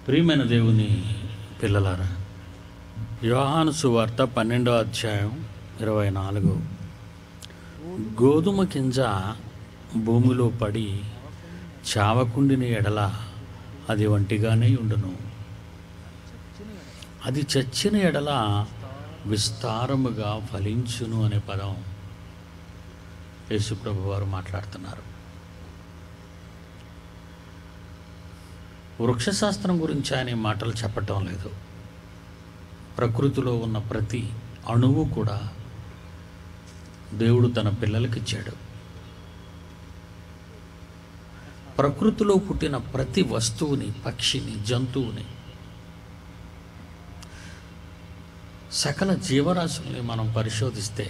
ప్రియమైన దేవుని పిల్లలారా, యోహాను సువార్త 12వ అధ్యాయం 24. గోధుమ గింజ భూమిలో పడి చావకుండిన ఎడల అది వంటిగానే ఉండును, అది చచ్చిన ఎడల విస్తారముగా ఫలించును అనే పదం యేసుప్రభు వారు మాట్లాడుతున్నారు. వృక్షశాస్త్రం గురించి ఆయన మాటలు చెప్పటం లేదు. ప్రకృతిలో ఉన్న ప్రతి అణువు కూడా దేవుడు తన పిల్లలకి ఇచ్చాడు. ప్రకృతిలో పుట్టిన ప్రతి వస్తువుని, పక్షిని, జంతువుని, సకల జీవరాశుల్ని మనం పరిశోధిస్తే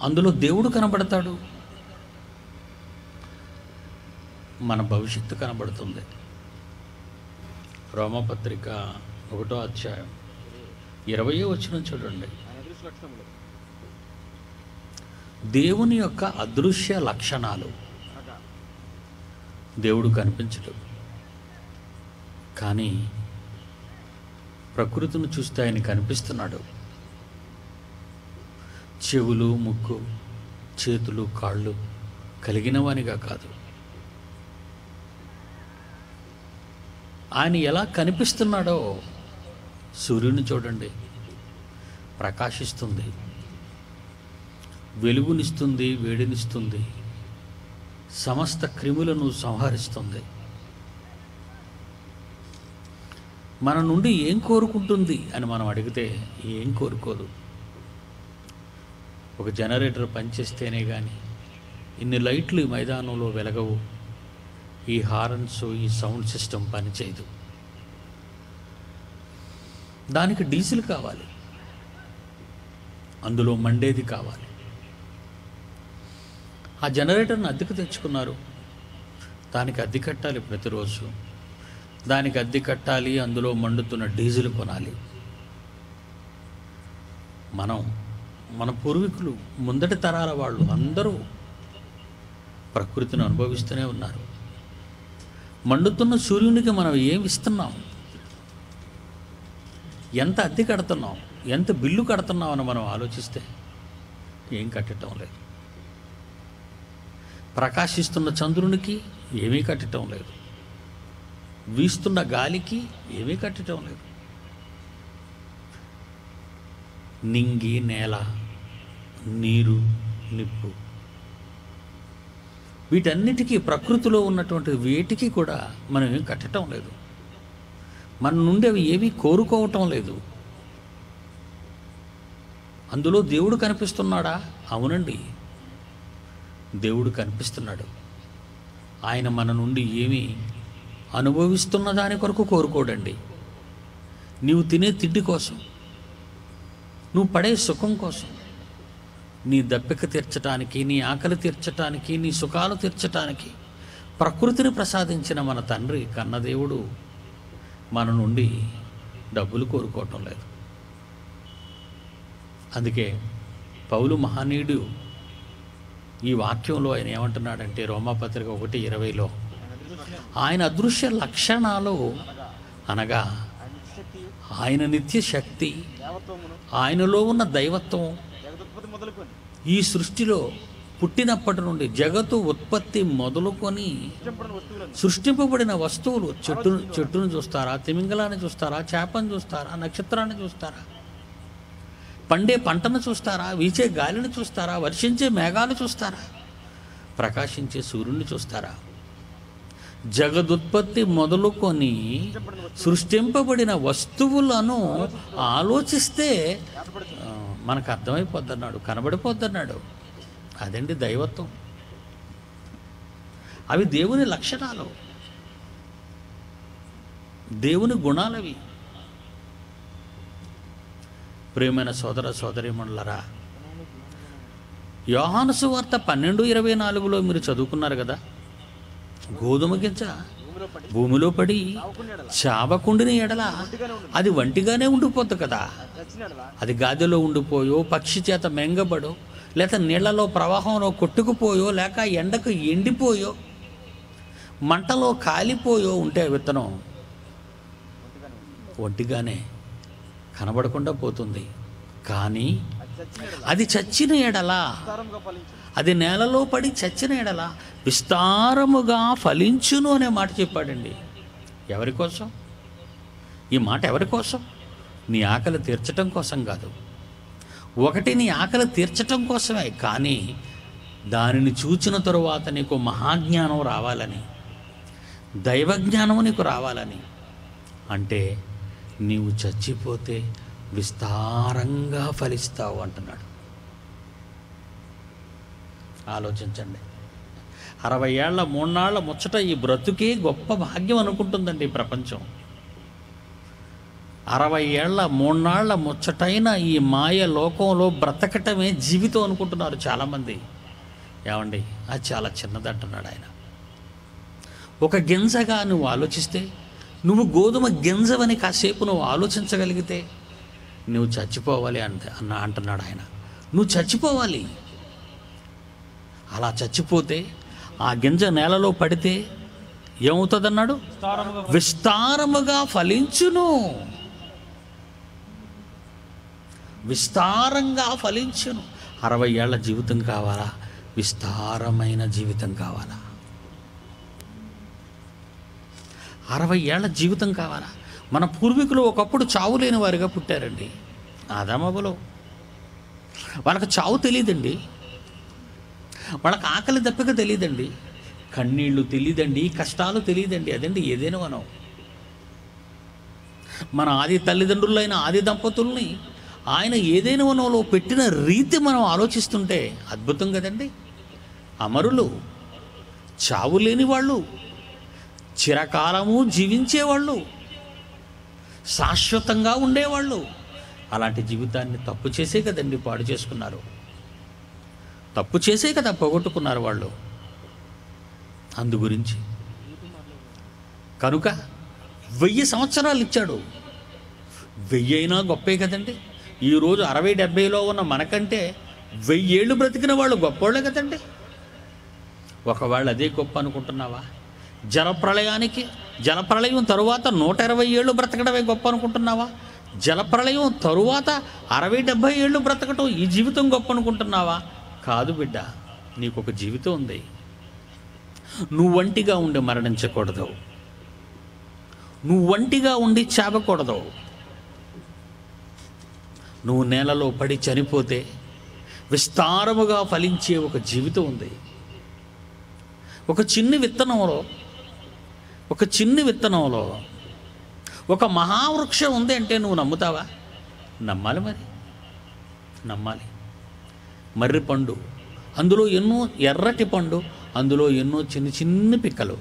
అందులో దేవుడు కనబడతాడు, మన భవిష్యత్తు కనబడుతుంది. రోమపత్రిక 1వ అధ్యాయం 20వ వచనం చూడండి. దేవుని యొక్క అదృశ్య లక్షణాలు. దేవుడు కనిపించడు, కానీ ప్రకృతిని చూస్తే ఆయన కనిపిస్తున్నాడు. చెవులు, ముక్కు, చేతులు, కాళ్ళు కలిగినవానిగా కాదు. ఆయన ఎలా కనిపిస్తున్నాడో సూర్యుని చూడండి, ప్రకాశిస్తుంది, వెలుగునిస్తుంది, వేడినిస్తుంది, సమస్త క్రిములను సంహరిస్తుంది. మన నుండి ఏం కోరుకుంటుంది అని మనం అడిగితే ఏం కోరుకోదు. ఒక జనరేటర్ పనిచేస్తేనే కానీ ఇన్ని లైట్లు ఈ మైదానంలో వెలగవు, ఈ హారన్స్, ఈ సౌండ్ సిస్టమ్ పనిచేయదు. దానికి డీజిల్ కావాలి, అందులో మండేది కావాలి. ఆ జనరేటర్ని అద్దెకు తెచ్చుకున్నారు, దానికి అద్దె కట్టాలి, ప్రతిరోజు దానికి అద్దె కట్టాలి, అందులో మండుతున్న డీజిల్ కొనాలి. మన పూర్వీకులు, ముందటి తరాల వాళ్ళు అందరూ ప్రకృతిని అనుభవిస్తూనే ఉన్నారు. మండుతున్న సూర్యునికి మనం ఏమి ఇస్తున్నాం, ఎంత అద్దె కడుతున్నాం, ఎంత బిల్లు కడుతున్నాం అని మనం ఆలోచిస్తే ఏం కట్టడం లేదు. ప్రకాశిస్తున్న చంద్రునికి ఏమీ కట్టడం లేదు, వీస్తున్న గాలికి ఏమీ కట్టడం లేదు. నింగి, నేల, నీరు, నిప్పు, వీటన్నిటికీ, ప్రకృతిలో ఉన్నటువంటి వేటికి కూడా మనం ఏం కట్టడం లేదు. మన నుండి అవి ఏమీ కోరుకోవటం లేదు. అందులో దేవుడు కనిపిస్తున్నాడా? అవునండి, దేవుడు కనిపిస్తున్నాడు. ఆయన మన నుండి ఏమీ అనుభవిస్తున్న దాని కొరకు కోరుకోడండి. నీవు తినే తిండి కోసం, నువ్వు పడే సుఖం కోసం, నీ దప్పిక తీర్చటానికి, నీ ఆకలి తీర్చటానికి, నీ సుఖాలు తీర్చటానికి ప్రకృతిని ప్రసాదించిన మన తండ్రి కన్నదేవుడు మన నుండి డబ్బులు కోరుకోవటం లేదు. అందుకే పౌలు మహనీయుడు ఈ వాక్యంలో ఆయన ఏమంటున్నాడంటే, రోమాపత్రిక 1:20లో ఆయన అదృశ్య లక్షణాలు అనగా ఆయన నిత్య శక్తి, ఆయనలో ఉన్న దైవత్వం, ఈ సృష్టిలో పుట్టినప్పటి నుండి జగత్తు ఉత్పత్తి మొదలుకొని సృష్టింపబడిన వస్తువులు, చెట్టును చూస్తారా, తిమింగలాన్ని చూస్తారా, చేపను చూస్తారా, నక్షత్రాన్ని చూస్తారా, పండే పంటను చూస్తారా, వీచే గాలిని చూస్తారా, వర్షించే మేఘాలు చూస్తారా, ప్రకాశించే సూర్యుని చూస్తారా, జగదుత్పత్తి మొదలుకొని సృష్టింపబడిన వస్తువులను ఆలోచిస్తే మనకు అర్థమైపోద్దన్నాడు, కనబడిపోద్దన్నాడు. అదండి దైవత్వం. అవి దేవుని లక్షణాలు, దేవుని గుణాలవి. ప్రియమైన సోదర సోదరీమణులారా, యోహాను సువార్త 12:24లో మీరు చదువుకున్నారు కదా, గోధుమ గింజ భూమిలో పడి చావకుండిన ఎడల అది వంటిగానే ఉండిపోద్ది కదా. అది గాదిలో ఉండిపోయో, పక్షి చేత మెంగబడో, లేక నీళ్లలో ప్రవాహంలో కొట్టుకుపోయో, లేక ఎండకు ఎండిపోయో మంటలో కాలిపోయో ఉంటే విత్తనం ఒంటిగానే కనబడకుండా పోతుంది. కానీ అది చచ్చిన ఎడల, అది నేలలో పడి చచ్చిన ఎడల విస్తారముగా ఫలించును అనే మాట చెప్పాడండి. ఎవరి కోసం ఈ మాట? ఎవరి కోసం? నీ ఆకలి తీర్చటం కోసం కాదు. ఒకటి నీ ఆకలి తీర్చటం కోసమే, కానీ దానిని చూచిన తరువాత నీకు మహాజ్ఞానం రావాలని, దైవజ్ఞానం నీకు రావాలని. అంటే నీవు చచ్చిపోతే విస్తారంగా ఫలిస్తావు అంటున్నాడు. ఆలోచించండి. 60 ఏళ్ల 3 నాళ్ల ముచ్చట ఈ బ్రతుకే గొప్ప భాగ్యం అనుకుంటుందండి ఈ ప్రపంచం. 60 ఏళ్ల 3 నాళ్ల ముచ్చటైన ఈ మాయ లోకంలో బ్రతకటమే జీవితం అనుకుంటున్నారు చాలామంది. ఏమండి, అది చాలా చిన్నదంటున్నాడు ఆయన. ఒక గింజగా నువ్వు ఆలోచిస్తే, నువ్వు గోధుమ గింజవని కాసేపు నువ్వు ఆలోచించగలిగితే నువ్వు చచ్చిపోవాలి అంటున్నాడు ఆయన. నువ్వు చచ్చిపోవాలి. అలా చచ్చిపోతే ఆ గింజ నేలలో పడితే ఏమవుతుందన్నాడు? విస్తారముగా ఫలించును. విస్తారంగా ఫలించును. 60 ఏళ్ల జీవితం కావాలా? విస్తారమైన జీవితం కావాలా? 60 ఏళ్ల జీవితం కావాలా? మన పూర్వీకులు ఒకప్పుడు చావు లేని వారిగా పుట్టారండి. ఆదామవ్వలు వాళ్ళకి చావు తెలియదండి, వాళ్ళకి ఆకలి దప్పిక తెలియదండి, కన్నీళ్ళు తెలియదండి, కష్టాలు తెలియదండి. అదండి ఏదైనా మనం మన ఆది తల్లిదండ్రులైన ఆది దంపతుల్ని ఆయన ఏదైనా వనంలో పెట్టిన రీతి మనం ఆలోచిస్తుంటే అద్భుతం కదండి. అమరులు, చావు లేని వాళ్ళు, చిరకాలము జీవించేవాళ్ళు, శాశ్వతంగా ఉండేవాళ్ళు. అలాంటి జీవితాన్ని తప్పు చేసే కదండి పాడు చేసుకున్నారు. తప్పు చేసే కదా పోగొట్టుకున్నారు వాళ్ళు. అందు గురించి కనుక 1000 సంవత్సరాలు ఇచ్చాడు. 1000 అయినా గొప్పే కదండి. ఈరోజు 60-70లో ఉన్న మనకంటే 1000 ఏళ్ళు బ్రతికిన వాళ్ళు గొప్పోళ్ళే కదండి. ఒకవేళ అదే గొప్ప అనుకుంటున్నావా? జలప్రళయం తరువాత 120 ఏళ్ళు బ్రతకడమే గొప్ప అనుకుంటున్నావా? జలప్రళయం తరువాత 60-70 ఏళ్ళు బ్రతకటం ఈ జీవితం గొప్ప అనుకుంటున్నావా? కాదు బిడ్డ, నీకు ఒక జీవితం ఉంది. నువ్వు ఒంటిగా ఉండి మరణించకూడదు, నువ్వు ఒంటిగా ఉండి చావకూడదు. నువ్వు నేలలో పడి చనిపోతే విస్తారముగా ఫలించే ఒక జీవితం ఉంది. ఒక చిన్ని విత్తనంలో ఒక మహావృక్షం ఉంది అంటే నువ్వు నమ్ముతావా? నమ్మాలి. మరి నమ్మాలి. మర్రి పండు, అందులో ఎన్నో ఎర్రటి పండు, అందులో ఎన్నో చిన్ని పిక్కలు.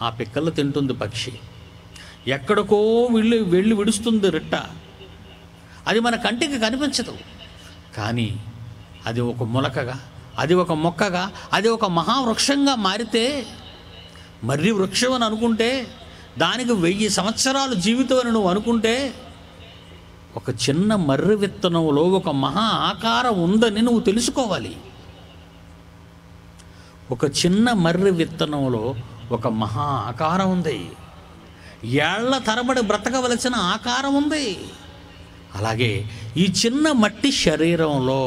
ఆ పిక్కలు తింటుంది పక్షి. ఎక్కడికో వెళ్ళి విడుస్తుంది రిట్ట. అది మన కంటికి కనిపించదు, కానీ అది ఒక మొలకగా, అది ఒక మొక్కగా, అది ఒక మహావృక్షంగా మారితే, మర్రి వృక్షం అని అనుకుంటే, దానికి 1000 సంవత్సరాలు జీవితం అని నువ్వు అనుకుంటే, ఒక చిన్న మర్రి విత్తనంలో ఒక మహా ఆకారం ఉందని నువ్వు తెలుసుకోవాలి. ఒక చిన్న మర్రి విత్తనంలో ఒక మహా ఆకారం ఉంది. ఏళ్ల తరబడి బ్రతకవలసిన ఆకారం ఉంది. అలాగే ఈ చిన్న మట్టి శరీరంలో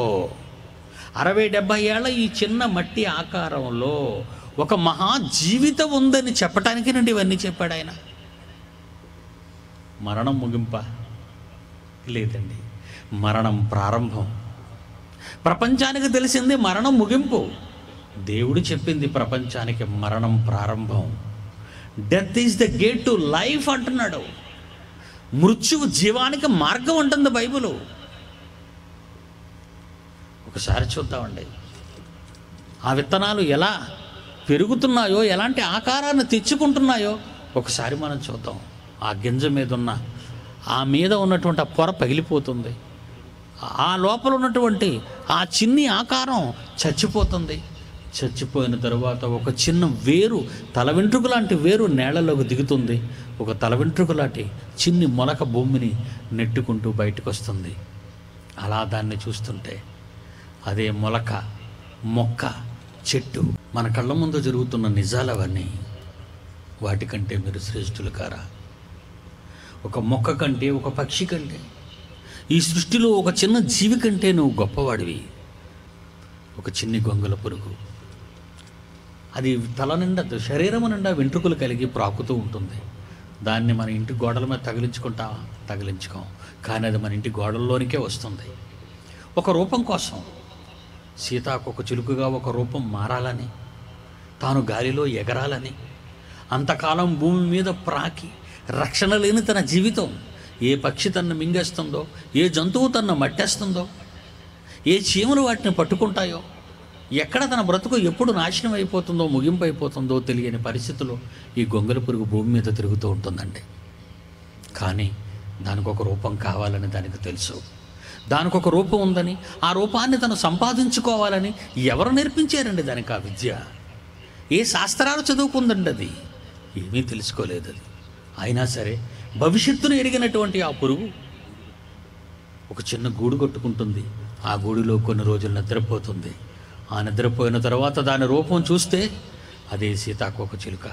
60-70 ఏళ్ల ఈ చిన్న మట్టి ఆకారంలో ఒక మహా జీవితం ఉందని చెప్పటానికి నుండి ఇవన్నీ చెప్పాడు ఆయన. మరణం ముగింప లేదండి, మరణం ప్రారంభం. ప్రపంచానికి తెలిసింది మరణం ముగింపు. దేవుడు చెప్పింది ప్రపంచానికి మరణం ప్రారంభం. Death is the gate to life అంటున్నాడు. మృత్యువు జీవానికి మార్గం అంటుంది బైబిలు. ఒకసారి చూద్దామండి, ఆ విత్తనాలు ఎలా పెరుగుతున్నాయో, ఎలాంటి ఆకారాన్ని తెచ్చుకుంటున్నాయో ఒకసారి మనం చూద్దాం. ఆ గింజ మీద ఉన్నటువంటి ఆ పొర పగిలిపోతుంది. ఆ లోపల ఉన్నటువంటి ఆ చిన్ని ఆకారం చచ్చిపోతుంది. చచ్చిపోయిన తరువాత ఒక చిన్న వేరు, తల వెంట్రుక లాంటి వేరు నేలలోకి దిగుతుంది. ఒక తల వెంట్రుక లాంటి చిన్ని మొలక భూమిని నెట్టుకుంటూ బయటకు వస్తుంది. అలా దాన్ని చూస్తుంటే అదే మొలక, మొక్క, చెట్టు మన కళ్ళ ముందు జరుగుతున్న నిజాలు అవన్నీ. వాటికంటే మీరు శ్రేష్ఠులు కారా? ఒక మొక్క కంటే, ఒక పక్షి కంటే, ఈ సృష్టిలో ఒక చిన్న జీవి కంటే నువ్వు గొప్పవాడివి. ఒక చిన్ని గొంగల పురుగు, అది తల నిండా, శరీరము నిండా వెంట్రుకలు కలిగి ప్రాకుతూ ఉంటుంది. దాన్ని మన ఇంటి గోడల మీద తగిలించుకుంటావా? తగిలించుకోం. కానీ అది మన ఇంటి గోడల్లోనికే వస్తుంది. ఒక రూపం కోసం, సీతాకొక చిలుకగా ఒక రూపం మారాలని, తాను గాలిలో ఎగరాలని, అంతకాలం భూమి మీద ప్రాకి రక్షణ లేని తన జీవితం, ఏ పక్షి తన్ను మింగేస్తుందో, ఏ జంతువు తన్ను మట్టేస్తుందో, ఏ చీమలు వాటిని పట్టుకుంటాయో, ఎక్కడ తన బ్రతుకు ఎప్పుడు నాశనం అయిపోతుందో, ముగింపు అయిపోతుందో తెలియని పరిస్థితుల్లో ఈ గొంగళి పురుగు భూమి మీద తిరుగుతూ ఉంటుందండి. కానీ దానికి ఒక రూపం కావాలని దానికి తెలుసు. దానికి ఒక రూపం ఉందని, ఆ రూపాన్ని తను సంపాదించుకోవాలని ఎవరు నేర్పించారండి దానికి ఆ విద్య? ఏ శాస్త్రాలు చదువుకుందండి? అది ఏమీ తెలుసుకోలేదు. అది అయినా సరే భవిష్యత్తును ఎరిగినటువంటి ఆ పురుగు ఒక చిన్న గూడు కట్టుకుంటుంది. ఆ గూడులో కొన్ని రోజులు నిద్రపోతుంది. ఆ నిద్రపోయిన తర్వాత దాని రూపం చూస్తే అదే సీతాకోక చిలుక.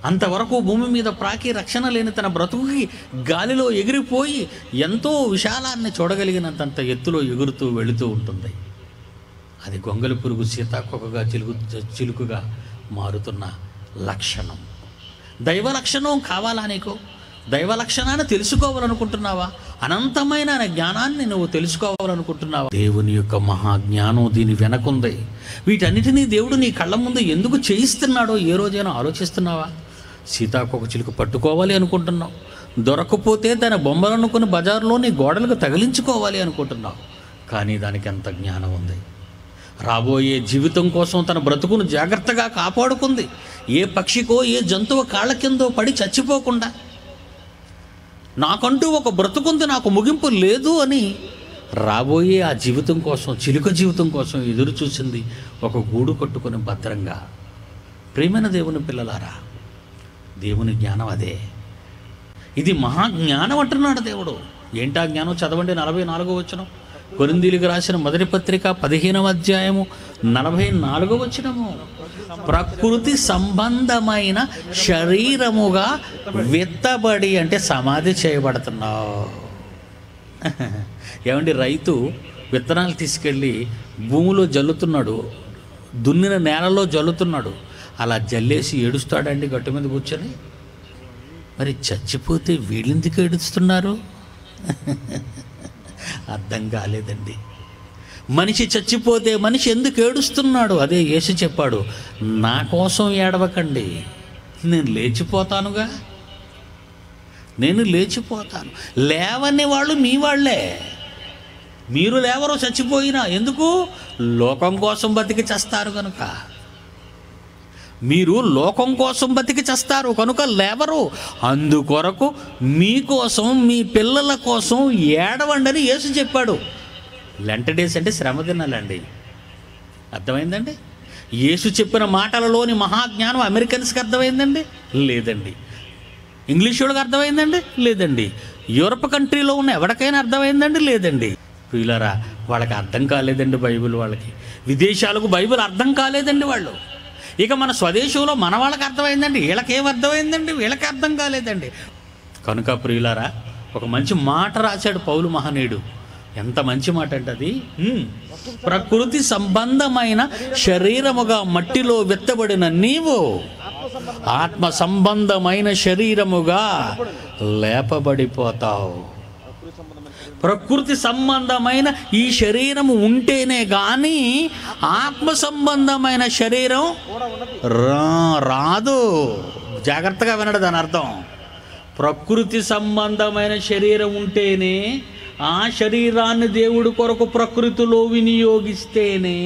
అంతవరకు భూమి మీద ప్రాకి రక్షణ లేని తన బ్రతుకుకి గాలిలో ఎగిరిపోయి ఎంతో విశాలాన్ని చూడగలిగినంత ఎత్తులో ఎగురుతూ వెళుతూ ఉంటుంది. అది గొంగళి పురుగు సీతాకోకగా చిలుకగా మారుతున్న లక్షణం. దైవ లక్షణం కావాలా నీకు? దైవ లక్షణాన్ని తెలుసుకోవాలనుకుంటున్నావా? అనంతమైన జ్ఞానాన్ని నువ్వు తెలుసుకోవాలనుకుంటున్నావా? దేవుని యొక్క మహాజ్ఞానం దీని వెనకుంది. వీటన్నిటినీ దేవుడు నీ కళ్ళ ముందు ఎందుకు చేయిస్తున్నాడో ఏ రోజైనా ఆలోచిస్తున్నావా? సీతాకోక చిలుక పట్టుకోవాలి అనుకుంటున్నావు, దొరకపోతే దాని బొమ్మలను కొని బజార్లో నీ గోడలకు తగిలించుకోవాలి అనుకుంటున్నావు. కానీ దానికి ఎంత జ్ఞానం ఉంది! రాబోయే జీవితం కోసం తన బ్రతుకును జాగ్రత్తగా కాపాడుకుంది. ఏ పక్షికో ఏ జంతువు కాళ్ళ కిందో పడి చచ్చిపోకుండా, నాకంటూ ఒక బ్రతుకుంది, నాకు ముగింపు లేదు అని రాబోయే ఆ జీవితం కోసం, చిలుక జీవితం కోసం ఎదురు చూసింది ఒక గూడు కట్టుకొని భద్రంగా. ప్రియమైన దేవుని పిల్లలారా, దేవుని జ్ఞానం అదే. ఇది మహాజ్ఞానం అంటున్నాడు దేవుడు. ఏంటా జ్ఞానం? చదవండి 44వ వచనం. కొరింథీయులకు రాసిన మొదటి పత్రిక 15వ అధ్యాయము 44వ వచనము. ప్రకృతి సంబంధమైన శరీరముగా విత్తబడి, అంటే సమాధి చేయబడుతున్నావు. ఏమండి, రైతు విత్తనాలు తీసుకెళ్ళి భూమిలో జల్లుతున్నాడు, దున్నిన నేలలో జల్లుతున్నాడు. అలా జల్లేసి ఏడుస్తాడండి గట్టు మీద కూర్చొని? మరి చచ్చిపోతే వీళ్ళెందుకు ఏడుస్తున్నారు? అర్థం కాలేదండి. మనిషి చచ్చిపోతే మనిషి ఎందుకు ఏడుస్తున్నాడు? అదే యేసు చెప్పాడు, నా కోసం ఏడవకండి, నేను లేచిపోతానుగా, నేను లేచిపోతాను. లేవని వాళ్ళు మీ వాళ్ళే, మీరు లేవరు చచ్చిపోయినా. ఎందుకు? లోకం కోసం బతికి చేస్తారు కనుక. మీరు లోకం కోసం బతికి చేస్తారు కనుక లేవరు. అందుకొరకు మీకోసం, మీ పిల్లల కోసం ఏడవండి అని యేసు చెప్పాడు. లెంట్ డేస్ అంటే శ్రమ దినాలండి. అర్థమైందండి? యేసు చెప్పిన మాటలలోని మహాజ్ఞానం అమెరికన్స్కి అర్థమైందండి? లేదండి. ఇంగ్లీష్ వాళ్ళకి అర్థమైందండి? లేదండి. యూరప్ కంట్రీలో ఉన్న ఎవరికైనా అర్థమైందండి? లేదండి. ప్రియులారా, వాళ్ళకి అర్థం కాలేదండి బైబిల్. వాళ్ళకి విదేశాలకు బైబిల్ అర్థం కాలేదండి వాళ్ళు. ఇక మన స్వదేశంలో మన వాళ్ళకి అర్థమైందండి, వీళ్ళకేం అర్థమైందండి? వీళ్ళకి అర్థం కాలేదండి. కనుక ప్రియులారా, ఒక మంచి మాట రాశాడు పౌలు మహనీయుడు. ఎంత మంచి మాట అంటే అది, ప్రకృతి సంబంధమైన శరీరముగా మట్టిలో విత్తబడిన నీవు ఆత్మ సంబంధమైన శరీరముగా లేపబడిపోతావు. ప్రకృతి సంబంధమైన ఈ శరీరము ఉంటేనే కానీ ఆత్మ సంబంధమైన శరీరం రాదు. జాగ్రత్తగా వినడు దాని అర్థం. ప్రకృతి సంబంధమైన శరీరం ఉంటేనే, ఆ శరీరాన్ని దేవుడి కొరకు ప్రకృతిలో వినియోగిస్తేనే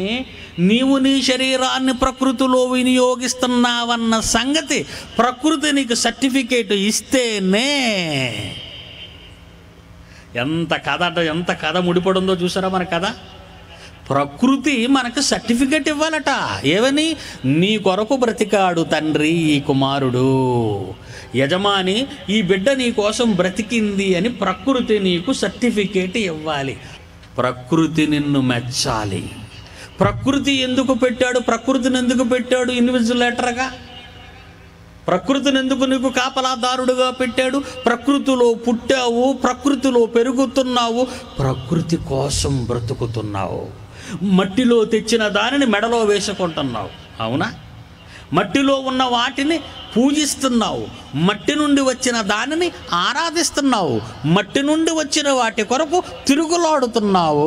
నీవు నీ శరీరాన్ని ప్రకృతిలో వినియోగిస్తున్నావన్న సంగతి ప్రకృతి నీకు సర్టిఫికేట్ ఇస్తేనే. ఎంత కథ అంటే ఎంత కథ ముడిపడుందో చూసారా మన కథ? ప్రకృతి మనకు సర్టిఫికేట్ ఇవ్వాలట. ఏమని? నీ కొరకు బ్రతికాడు తండ్రి ఈ కుమారుడు, యజమాని ఈ బిడ్డ నీ కోసం బ్రతికింది అని ప్రకృతి నీకు సర్టిఫికేట్ ఇవ్వాలి. ప్రకృతి నిన్ను మెచ్చాలి. ప్రకృతి ఎందుకు పెట్టాడు? ప్రకృతిని ఎందుకు పెట్టాడు ఇన్విజిలేటర్గా? ప్రకృతిని ఎందుకు నీకు కాపలాదారుడుగా పెట్టాడు? ప్రకృతిలో పుట్టావు, ప్రకృతిలో పెరుగుతున్నావు, ప్రకృతి కోసం బ్రతుకుతున్నావు. మట్టిలో తెచ్చిన దానిని మెడలో వేసుకుంటున్నావు, అవునా? మట్టిలో ఉన్న వాటిని పూజిస్తున్నావు, మట్టి నుండి వచ్చిన దానిని ఆరాధిస్తున్నావు, మట్టి నుండి వచ్చిన వాటి కొరకు తిరుగులాడుతున్నావు.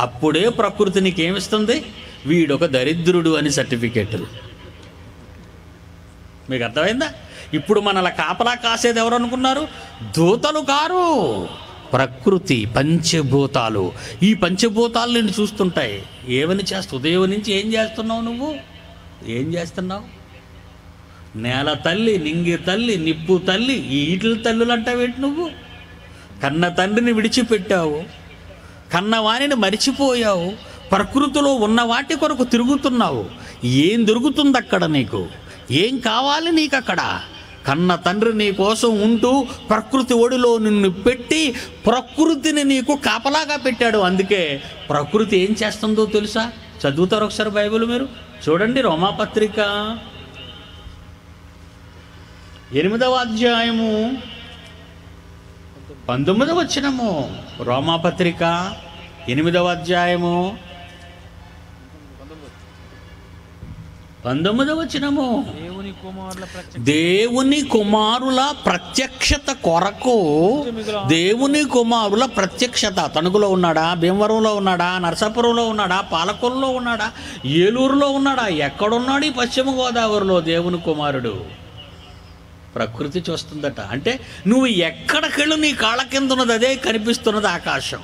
అప్పుడే ప్రకృతి నీకేమిస్తుంది? వీడొక దరిద్రుడు అని సర్టిఫికేట్లు. మీకు అర్థమైందా? ఇప్పుడు మనల కాపలా కాసేది ఎవరు అనుకున్నారు? దూతలు కారు, ప్రకృతి, పంచభూతాలు. ఈ పంచభూతాలు నిన్ను చూస్తుంటాయి. ఏమని చేస్తావు? ఉదయం నుంచి ఏం చేస్తున్నావు? నువ్వు ఏం చేస్తున్నావు? నేల తల్లి, నింగి తల్లి, నిప్పు తల్లి, ఈ ఈటల తల్లులు అంటావేంటి నువ్వు? కన్న తండ్రిని విడిచిపెట్టావు, కన్నవాణిని మరిచిపోయావు, ప్రకృతిలో ఉన్న వాటి కొరకు తిరుగుతున్నావు. ఏం దొరుకుతుంది అక్కడ నీకు? ఏం కావాలి నీకు అక్కడ? కన్న తండ్రి నీ కోసం ఉంటూ ప్రకృతి ఒడిలో నిన్ను పెట్టి ప్రకృతిని నీకు కాపలాగా పెట్టాడు. అందుకే ప్రకృతి ఏం చేస్తుందో తెలుసా? చదువుతారు ఒకసారి బైబిల్ మీరు చూడండి. రోమాపత్రిక 8వ అధ్యాయము 19వ వచనము. రోమాపత్రిక 8వ అధ్యాయము 19వ వచనము. దేవుని కుమారుల ప్రత్యక్షత కొరకు, దేవుని కుమారుల ప్రత్యక్షత. తణుకులో ఉన్నాడా? భీమవరంలో ఉన్నాడా? నరసాపురంలో ఉన్నాడా? పాలకొల్లో ఉన్నాడా? ఏలూరులో ఉన్నాడా? ఎక్కడున్నాడు? ఈ పశ్చిమ గోదావరిలో దేవుని కుమారుడు. ప్రకృతి చూస్తుందట. అంటే నువ్వు ఎక్కడికెళ్ళు నీ కాళ్ళ కింద ఉన్నది అదే కనిపిస్తున్నది ఆకాశం.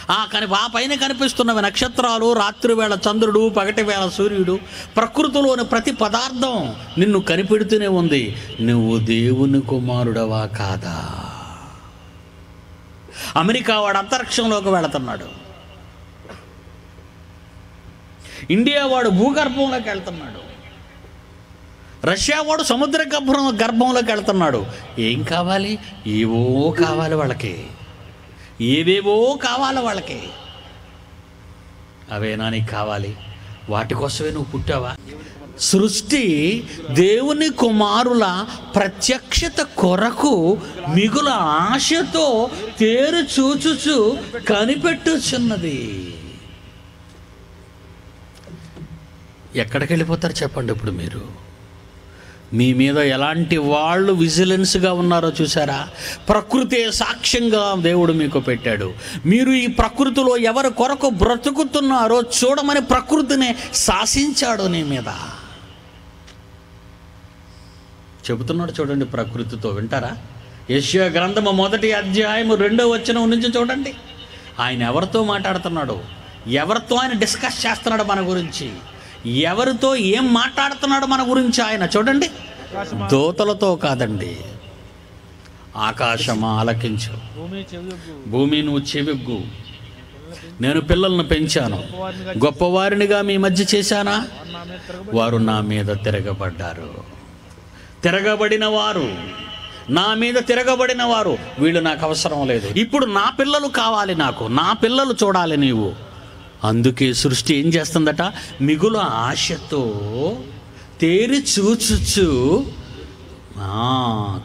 ఆ పైన కనిపిస్తున్నవి నక్షత్రాలు, రాత్రివేళ చంద్రుడు, పగటివేళ సూర్యుడు. ప్రకృతిలోని ప్రతి పదార్థం నిన్ను కనిపెడుతూనే ఉంది. నువ్వు దేవుని కుమారుడవా కాదా? అమెరికా వాడు అంతరిక్షంలోకి వెళుతున్నాడు, ఇండియా వాడు భూగర్భంలోకి వెళ్తున్నాడు, రష్యా వాడు సముద్ర గర్భంలోకి వెళ్తున్నాడు. ఏం కావాలి? ఏవో కావాలి వాళ్ళకి, ఏవేవో కావాలి వాళ్ళకి. అవేనా నీకు కావాలి? వాటి కోసమే నువ్వు పుట్టావా? సృష్టి దేవుని కుమారుల ప్రత్యక్షత కొరకు మిగుల ఆశతో తేరు చూచుచు కనిపెట్టుచున్నది. ఎక్కడికి వెళ్ళిపోతారు చెప్పండి ఇప్పుడు మీరు? మీ మీద ఎలాంటి వాళ్ళు విజిలెన్స్గా ఉన్నారో చూసారా? ప్రకృతే సాక్ష్యంగా దేవుడు మీకు పెట్టాడు. మీరు ఈ ప్రకృతిలో ఎవరి కొరకు బ్రతుకుతున్నారో చూడమని ప్రకృతిని శాసించాడు నీ మీద. చెబుతున్నాడు చూడండి ప్రకృతితో. వింటారా? యెషయా గ్రంథము 1వ అధ్యాయము 2వ వచనం నుంచి చూడండి. ఆయన ఎవరితో మాట్లాడుతున్నాడు? ఎవరితో ఆయన డిస్కస్ చేస్తున్నాడు మన గురించి? ఎవరితో ఏం మాట్లాడుతున్నాడు మన గురించి ఆయన? చూడండి. దూతలతో కాదండి. ఆకాశమా ఆలకించు, భూమి నువ్వు చెవిగ్గు. నేను పిల్లలను పెంచాను, గొప్పవారినిగా మీ మధ్య చేశానా? వారు నా మీద తిరగబడ్డారు. తిరగబడిన వారు, నా మీద తిరగబడిన వారు, వీళ్ళు నాకు అవసరం లేదు. ఇప్పుడు నా పిల్లలు కావాలి నాకు, నా పిల్లలు చూడాలి నీవు. అందుకే సృష్టి ఏం చేస్తుందట? మిగులు ఆశతో తేరి చూచుచు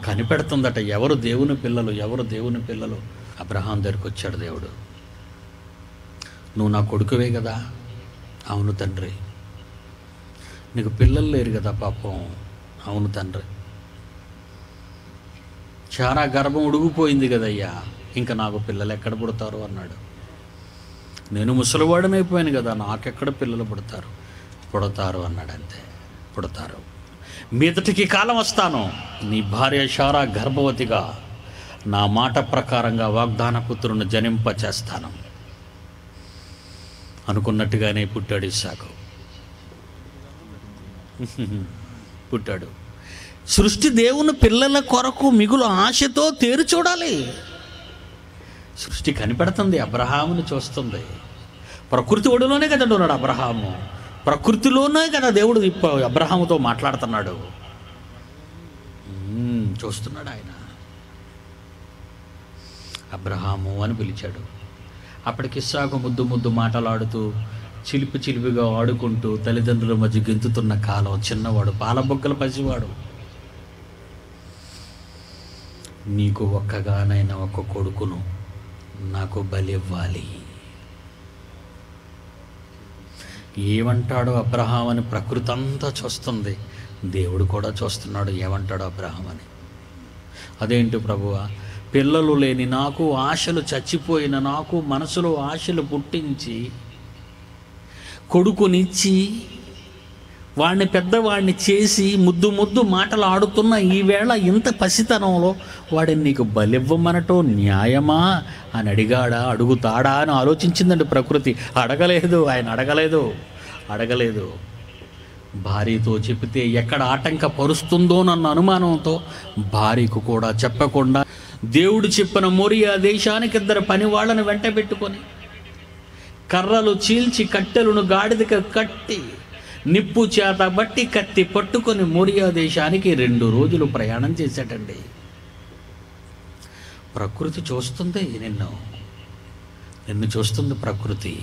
కనిపెడుతుందట. ఎవరు దేవుని పిల్లలు, ఎవరు దేవుని పిల్లలు? అబ్రహాం దగ్గరికి వచ్చాడు దేవుడు. నువ్వు నా కొడుకువే కదా? అవును తండ్రి. నీకు పిల్లలు లేరు కదా పాపం? అవును తండ్రి. చాలా గర్భం ఉడిగిపోయింది కదయ్యా, ఇంకా నాకు పిల్లలు ఎక్కడ పుడతారు అన్నాడు. నేను ముసలివాడనైపోయాను కదా, నాకెక్కడ పిల్లలు పుడతారు అన్నాడు. అంతే, పుడతారు. మీదటికి కాలం వస్తాను, నీ భార్య శారా గర్భవతిగా నా మాట ప్రకారంగా వాగ్దాన పుత్రుని జనింపచేస్తాను. అనుకున్నట్టుగానే పుట్టాడు ఇస్సాకు. పుట్టాడు. సృష్టి దేవుని పిల్లల కొరకు మిగులు ఆశతో తేరు చూడాలి. సృష్టి కనిపెడుతుంది, అబ్రహాముని చూస్తుంది. ప్రకృతి ఒడిలోనే కదా ఉన్నాడు అబ్రహాము. ప్రకృతిలోనే కదా దేవుడు అబ్రహాముతో మాట్లాడుతున్నాడు. చూస్తున్నాడు ఆయన. అబ్రహాము అని పిలిచాడు. అప్పటికి ఇస్సాకు ముద్దు మాటలాడుతూ చిలిపిగా ఆడుకుంటూ తల్లిదండ్రుల మధ్య గెంతుతున్న కాలం, చిన్నవాడు, పాలబొగ్గల పసివాడు. నీకు ఒక్కగానైనా ఒక కొడుకును నాకు బలి ఇవ్వాలి. ఏమంటాడో అబ్రహాం అని ప్రకృతి అంతా చూస్తుంది, దేవుడు కూడా చూస్తున్నాడు ఏమంటాడో అబ్రహాం అని. అదేంటి ప్రభువా, పిల్లలు లేని నాకు, ఆశలు చచ్చిపోయిన నాకు మనసులో ఆశలు పుట్టించి కొడుకునిచ్చి వాడిని పెద్దవాడిని చేసి ముద్దు మాటలు ఆడుతున్న ఈవేళ ఇంత పసితనంలో వాడిని నీకు బలివ్వమనటో న్యాయమా అని అడుగుతాడా అని ఆలోచించిందండి ప్రకృతి. ఆయన అడగలేదు. భార్యతో చెబితే ఎక్కడ ఆటంకపరుస్తుందోనన్న అనుమానంతో భార్యకు కూడా చెప్పకుండా దేవుడు చెప్పిన మోరియా దేశానికి 2 పని వాళ్ళని వెంట పెట్టుకొని కర్రలు చీల్చి కట్టెలను గాడిదకి కట్టి నిప్పు చేత బట్టి కత్తి పట్టుకొని మోరియా దేశానికి 2 రోజులు ప్రయాణం చేశాడండి. ప్రకృతి చూస్తుంది, నిన్ను చూస్తుంది ప్రకృతి.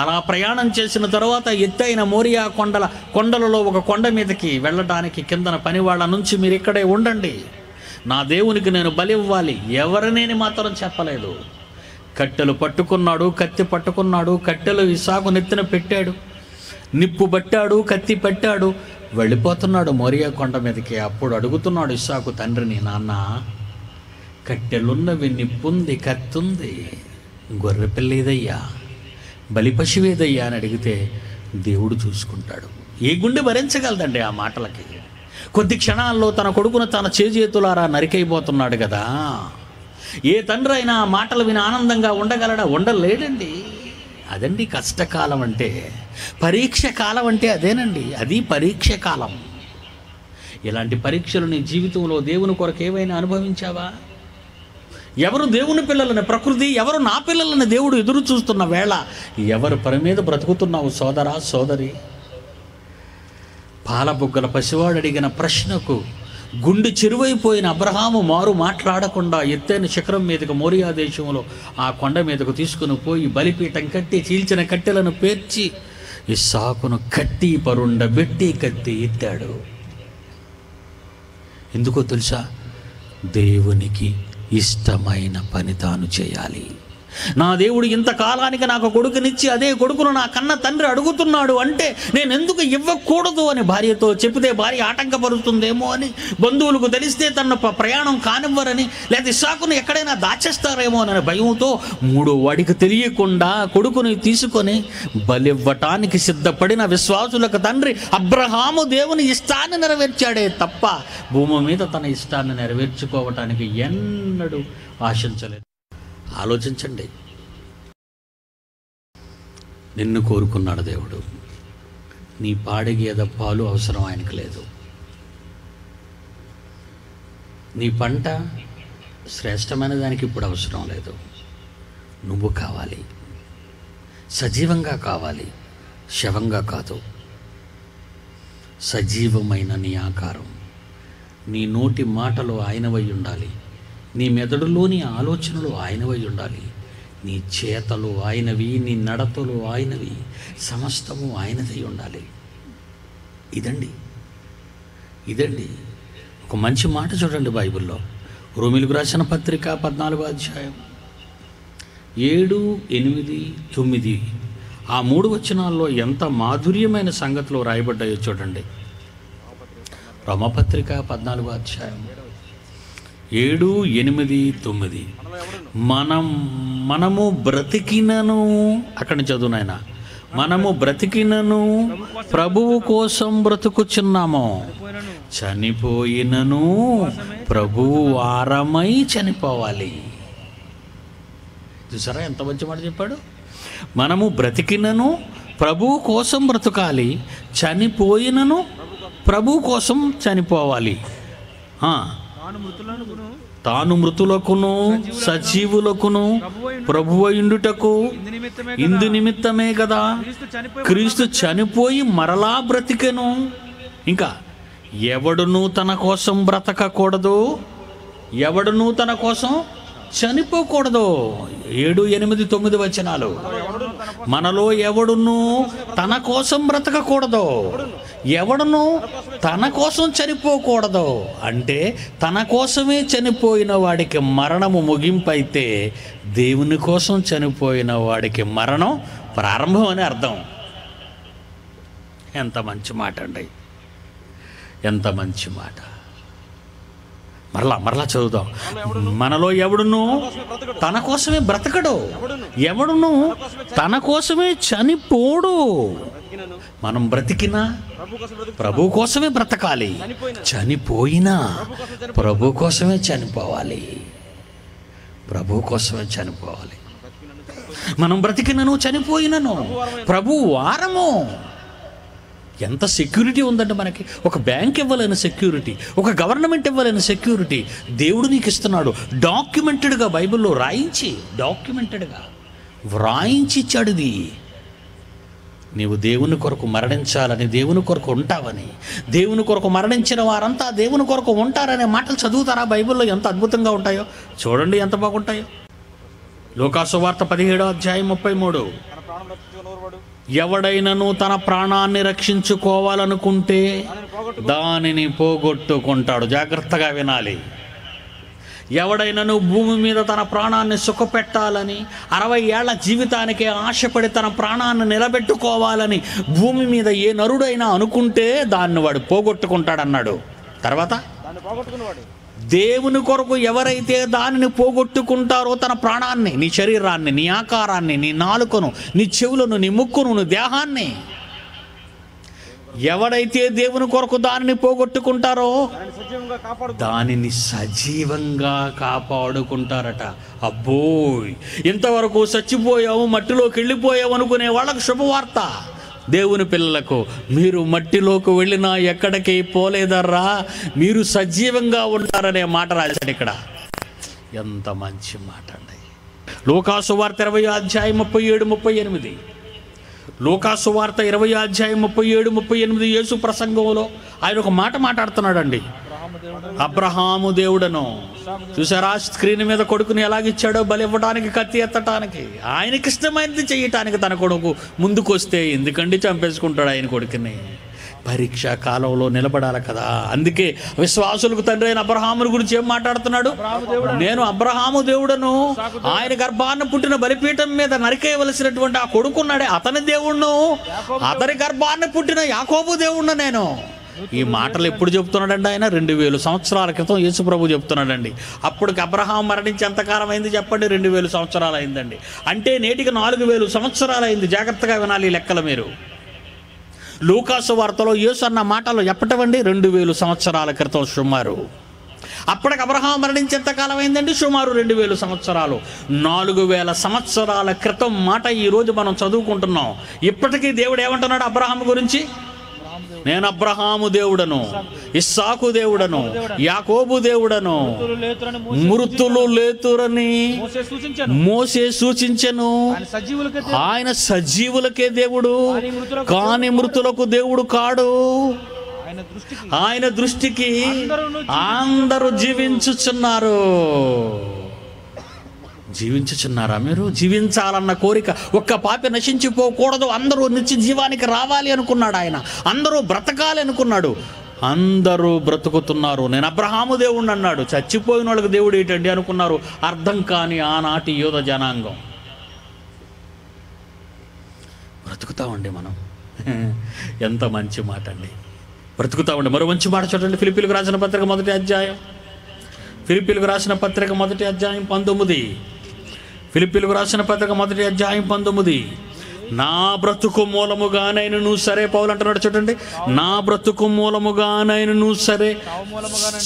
అలా ప్రయాణం చేసిన తర్వాత ఎత్తైన మోరియా కొండలలో ఒక కొండ మీదకి వెళ్ళడానికి కిందన పనివాళ్ళ నుంచి మీరు ఇక్కడే ఉండండి, నా దేవునికి నేను బలి ఇవ్వాలి, ఎవరినేని మాత్రం చెప్పలేదు. కట్టెలు పట్టుకున్నాడు, కత్తి పట్టుకున్నాడు, కట్టెలు ఇస్సాకు నెత్తిన పెట్టాడు, నిప్పు పట్టాడు, కత్తి పెట్టాడు, వెళ్ళిపోతున్నాడు మోరియా కొండ మీదకి. అప్పుడు అడుగుతున్నాడు ఇస్సాకు తండ్రిని, నాన్న కట్టెలున్నవి, నిప్పుంది, కత్తుంది, గొర్రె పిల్లేదయ్యా, బలి పశువేదయ్యా అని అడిగితే దేవుడు చూసుకుంటాడు. ఏ గుండె భరించగలదండి ఆ మాటలకి? కొద్ది క్షణాల్లో తన కొడుకును తన చేతులారా నరికైపోతున్నాడు కదా. ఏ తండ్రి అయినా ఆ మాటలు విని ఆనందంగా ఉండగలడా? ఉండలేడండి. అదండి కష్టకాలం అంటే, పరీక్ష కాలం అంటే అదేనండి, అది పరీక్ష కాలం. ఇలాంటి పరీక్షలు నీ జీవితంలో దేవుని కొరకు ఏవైనా అనుభవించావా? ఎవరు దేవుని పిల్లలని ప్రకృతి, ఎవరు నా పిల్లలని దేవుడు ఎదురు చూస్తున్న వేళ ఎవరు పని మీద బ్రతుకుతున్నావు సోదరా సోదరి? పాలబుగ్గల పసివాడు అడిగిన ప్రశ్నకు గుండె చెరువైపోయిన అబ్రహాము మారు మాట్లాడకుండా ఎత్తైన శిఖరం మీదకు మోరియా దేశంలో ఆ కొండ మీదకు తీసుకుని పోయి బలిపీఠం కట్టి చీల్చిన కట్టెలను పేర్చి ఇస్సాకును కట్టి పరుండబెట్టి కత్తి ఎత్తాడు. ఎందుకో తెలుసా? దేవునికి ఇష్టమైన పని తాను చేయాలి. నా దేవుడు ఇంతకాలానికి నాకు కొడుకునిచ్చి అదే కొడుకును నా కన్న తండ్రి అడుగుతున్నాడు అంటే నేను ఎందుకు ఇవ్వకూడదు అని భార్యతో చెబితే భార్య ఆటంకపరుస్తుందేమో అని, బంధువులకు తెలిస్తే తన ప్రయాణం కానివ్వరని, లేదా ఇస్సాకును ఎక్కడైనా దాచేస్తారేమో అనే భయంతో 3వ వాడికి తెలియకుండా కొడుకుని తీసుకొని బలివ్వటానికి సిద్ధపడిన విశ్వాసులకు తండ్రి అబ్రహాము దేవుని ఇష్టాన్ని నెరవేర్చాడే తప్ప భూమి మీద తన ఇష్టాన్ని నెరవేర్చుకోవటానికి ఎన్నడూ ఆశించలేదు. ఆలోచించండి. నిన్ను కోరుకున్నాడు దేవుడు. నీ పాడి గేదె పాలు అవసరం ఆయనకు లేదు. నీ పంట శ్రేష్టమైన దానికి ఇప్పుడు అవసరం లేదు. నువ్వు కావాలి, సజీవంగా కావాలి, శవంగా కాదు. సజీవమైన నీ ఆకారం, నీ నోటి మాటలు ఆయనవై ఉండాలి, నీ మెదడులోని ఆలోచనలు ఆయనవై ఉండాలి, నీ చేతలు ఆయనవి, నీ నడతలు ఆయనవి, సమస్తము ఆయనదై ఉండాలి. ఇదండి ఒక మంచి మాట చూడండి బైబిల్లో. రోమీయులకు రాసిన పత్రిక 14వ అధ్యాయం 7, 8, 9 ఆ 3 వచనాల్లో ఎంత మాధుర్యమైన సంగతులు రాయబడ్డాయో చూడండి. రోమపత్రిక 14వ అధ్యాయం 7, 8, 9 మనము బ్రతికినను, అక్కడి చదువు నాయన, మనము బ్రతికినను ప్రభువు కోసం బ్రతుకుచున్నాము, చనిపోయినను ప్రభువు వారమై చనిపోవాలి. చూసారా ఎంత మంచి మాట చెప్పాడు? మనము బ్రతికినను ప్రభువు కోసం బ్రతకాలి, చనిపోయినను ప్రభువు కోసం చనిపోవాలి. తాను మృతులకును సజీవులకును ప్రభువయుండుటకు ఇందు నిమిత్తమే కదా క్రీస్తు చనిపోయి మరలా బ్రతికెను. ఇంకా ఎవడును తన కోసం బ్రతకకూడదు, ఎవడును తన కోసం చనిపోకూడదు. 7, 8, 9 వచనాలు. మనలో ఎవడును తన కోసం బ్రతకకూడదు, ఎవడును తన కోసం చనిపోకూడదు. అంటే తన కోసమే చనిపోయిన వాడికి మరణము ముగింపు అయితే, దేవుని కోసం చనిపోయిన వాడికి మరణం ప్రారంభం అని అర్థం. ఎంత మంచి మాట అండి, ఎంత మంచి మాట. మరలా చదువుదాం. మనలో ఎవడును తన కోసమే బ్రతకడు, ఎవడును తన కోసమే చనిపోడు. మనం బ్రతికినా ప్రభు కోసమే బ్రతకాలి, చనిపోయినా ప్రభు కోసమే చనిపోవాలి, ప్రభు కోసమే చనిపోవాలి. మనం బ్రతికినను చనిపోయినను ప్రభు వారము. ఎంత సెక్యూరిటీ ఉందంటే మనకి. ఒక బ్యాంక్ ఇవ్వలేని సెక్యూరిటీ, ఒక గవర్నమెంట్ ఇవ్వలేని సెక్యూరిటీ దేవుడు నీకు ఇస్తున్నాడు. డాక్యుమెంటెడ్గా బైబిల్లో డాక్యుమెంటెడ్గా వ్రాయించి ఇచ్చాడు. ఇది నీవు దేవుని కొరకు మరణించాలని, దేవుని కొరకు ఉంటావని, దేవుని కొరకు మరణించిన వారంతా దేవుని కొరకు ఉంటారనే మాటలు చదువుతారా బైబిల్లో? ఎంత అద్భుతంగా ఉంటాయో చూడండి, ఎంత బాగుంటాయో. లూకాసు వార్త 17వ అధ్యాయం 33. ఎవడైనను తన ప్రాణాన్ని రక్షించుకోవాలనుకుంటే దానిని పోగొట్టుకుంటాడు. జాగ్రత్తగా వినాలి. ఎవడైనను భూమి మీద తన ప్రాణాన్ని సుఖపెట్టాలని, 60 ఏళ్ల జీవితానికి ఆశపడి తన ప్రాణాన్ని నిలబెట్టుకోవాలని భూమి మీద ఏ నరుడైనా అనుకుంటే దాన్ని వాడు పోగొట్టుకుంటాడన్నాడు. తర్వాత దేవుని కొరకు ఎవరైతే దానిని పోగొట్టుకుంటారో తన ప్రాణాన్ని, నీ శరీరాన్ని, నీ ఆకారాన్ని, నీ నాలుకను, నీ చెవులను, నీ ముక్కును, నీ దేహాన్ని, ఎవడైతే దేవుని కొరకు దానిని పోగొట్టుకుంటారో దానిని సజీవంగా కాపాడుకుంటారట. అబ్బోయ్, ఇంతవరకు చచ్చిపోయావు, మట్టిలోకి వెళ్ళిపోయావు అనుకునే వాళ్ళకు శుభవార్త. దేవుని పిల్లలకు, మీరు మట్టిలోకి వెళ్ళినా ఎక్కడికి పోలేదర్రా, మీరు సజీవంగా ఉంటారనే మాట రాశాడు ఇక్కడ. ఎంత మంచి మాట అండి. లూకాసు వార్త 20వ అధ్యాయం 37, 38. లూకాసు వార్త 20వ అధ్యాయం 37, 38 యేసు ప్రసంగంలో ఆయన ఒక మాట మాట్లాడుతున్నాడండి. అబ్రహాము దేవుడను చూసారా, స్క్రీన్ మీద కొడుకుని ఎలాగిచ్చాడో, బలి ఇవ్వడానికి, కత్తి ఎత్తటానికి, ఆయనకి ఇష్టమైనది చేయటానికి తన కొడుకు ముందుకొస్తే ఎందుకండి చంపేసుకుంటాడు ఆయన కొడుకుని? పరీక్షా కాలంలో నిలబడాలి కదా. అందుకే విశ్వాసులకు తండ్రి అయిన అబ్రహాముని గురించి ఏం మాట్లాడుతున్నాడు? నేను అబ్రహాము దేవుడను, ఆయన గర్భాన్ని పుట్టిన బలిపీఠం మీద నరికేయవలసినటువంటి ఆ కొడుకున్నాడే అతని దేవుణ్ణు, అతని గర్భాన్ని పుట్టిన యాకోబు దేవుణ్ణు నేను. ఈ మాటలు ఎప్పుడు చెప్తున్నాడండి ఆయన? 2000 సంవత్సరాల క్రితం యేసు ప్రభు చెప్తున్నాడండి. అప్పటికి అబ్రహాం మరణించి ఎంతకాలం అయింది చెప్పండి? 2000 సంవత్సరాలు అయిందండి. అంటే నేటికి 4000 సంవత్సరాలు అయింది. జాగ్రత్తగా వినాలి ఈ లెక్కలు మీరు. లూకాసు వార్తలో యేసు అన్న మాటలు ఎప్పటివండి? 2000 సంవత్సరాల క్రితం సుమారు. అప్పటికి అబ్రహాం మరణించి ఎంతకాలం అయిందండి? సుమారు 2000 సంవత్సరాలు. 4000 సంవత్సరాల క్రితం మాట ఈరోజు మనం చదువుకుంటున్నాం. ఇప్పటికీ దేవుడు ఏమంటున్నాడు అబ్రహాం గురించి? నేను అబ్రహాము దేవుడను, ఇస్సాకు దేవుడను, యాకోబు దేవుడను. మృతులు లేతురని మోసే సూచించెను. ఆయన సజీవులకే దేవుడు, కాని మృతులకు దేవుడు కాడు. ఆయన దృష్టికి అందరూ జీవించుచున్నారు. జీవించుచున్నారా మీరు? జీవించాలన్న కోరిక, ఒక్క పాపి నశించిపోకూడదు, అందరూ నిత్య జీవానికి రావాలి అనుకున్నాడు ఆయన. అందరూ బ్రతకాలి అనుకున్నాడు. అందరూ బ్రతుకుతున్నారు. నేను అబ్రహాము దేవుణ్ణి అన్నాడు. చచ్చిపోయిన వాళ్ళకి దేవుడు ఏంటండి అనుకున్నారు. అర్థం కాని ఆనాటి యోధ జనాంగం. బ్రతుకుతామండి మనం. ఎంత మంచి మాట అండి. బ్రతుకుతామండి. మరో మంచి మాట చూడండి. ఫిలిప్పీలకు రాసిన పత్రిక 1వ అధ్యాయం, ఫిలిప్పీలకు రాసిన పత్రిక 1వ అధ్యాయం 19. ఫిలిప్పీలకు రాసిన పత్రిక 1వ అధ్యాయం 19. నా బ్రతుకు మూలముగానైనను సరే, పౌలు అంటున్నాడు చూడండి, నా బ్రతుకు మూలముగానైనను సరే,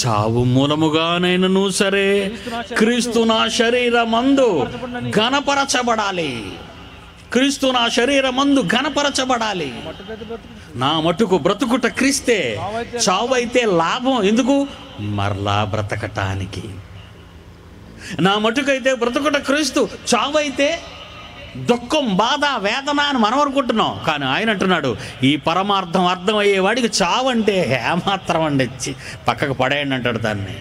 చావు మూలముగానైనను సరే, క్రీస్తు నా శరీరమందు ఘనపరచబడాలి. క్రీస్తు నా శరీరమందు ఘనపరచబడాలి. నా మటుకు బ్రతుకుట క్రీస్తే, చావైతే లాభం. ఎందుకు? మరలా బ్రతకటానికి. నా మటుకైతే బ్రతుకుట క్రీస్తు, చావైతే దుఃఖం, బాధ, వేదన అని మనం అనుకుంటున్నాం. కానీ ఆయన అంటున్నాడు, ఈ పరమార్థం అర్థమయ్యేవాడికి చావంటే ఏమాత్రం అండి, పక్కకు పడేయండి అంటాడు దాన్ని.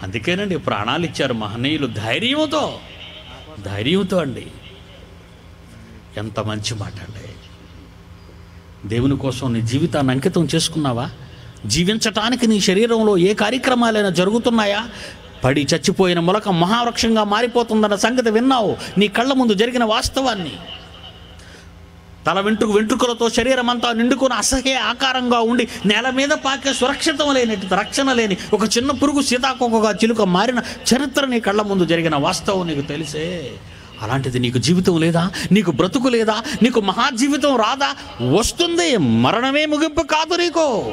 అందుకేనండి ప్రాణాలు ఇచ్చారు మహనీయులు ధైర్యంతో అండి. ఎంత మంచి మాట అండి. దేవుని కోసం నీ జీవితాన్ని అంకితం చేసుకున్నావా? జీవించటానికి నీ శరీరంలో ఏ కార్యక్రమాలైనా జరుగుతున్నాయా? పడి చచ్చిపోయిన మొలక మహావృక్షంగా మారిపోతుందన్న సంగతి విన్నావు. నీ కళ్ళ ముందు జరిగిన వాస్తవాన్ని. తల వెంట్రుకలతో శరీరం అంతా నిండుకుని అసహ్య ఆకారంగా ఉండి నేల మీద పాకే సురక్షితం లేనట్టు రక్షణ లేని ఒక చిన్న పురుగు సీతాకోకగా చిలుక మారిన చరిత్ర నీ కళ్ళ ముందు జరిగిన వాస్తవం నీకు తెలిసే. అలాంటిది నీకు జీవితం లేదా? నీకు బ్రతుకు లేదా? నీకు మహాజీవితం రాదా? వస్తుంది. మరణమే ముగింపు కాదు నీకు.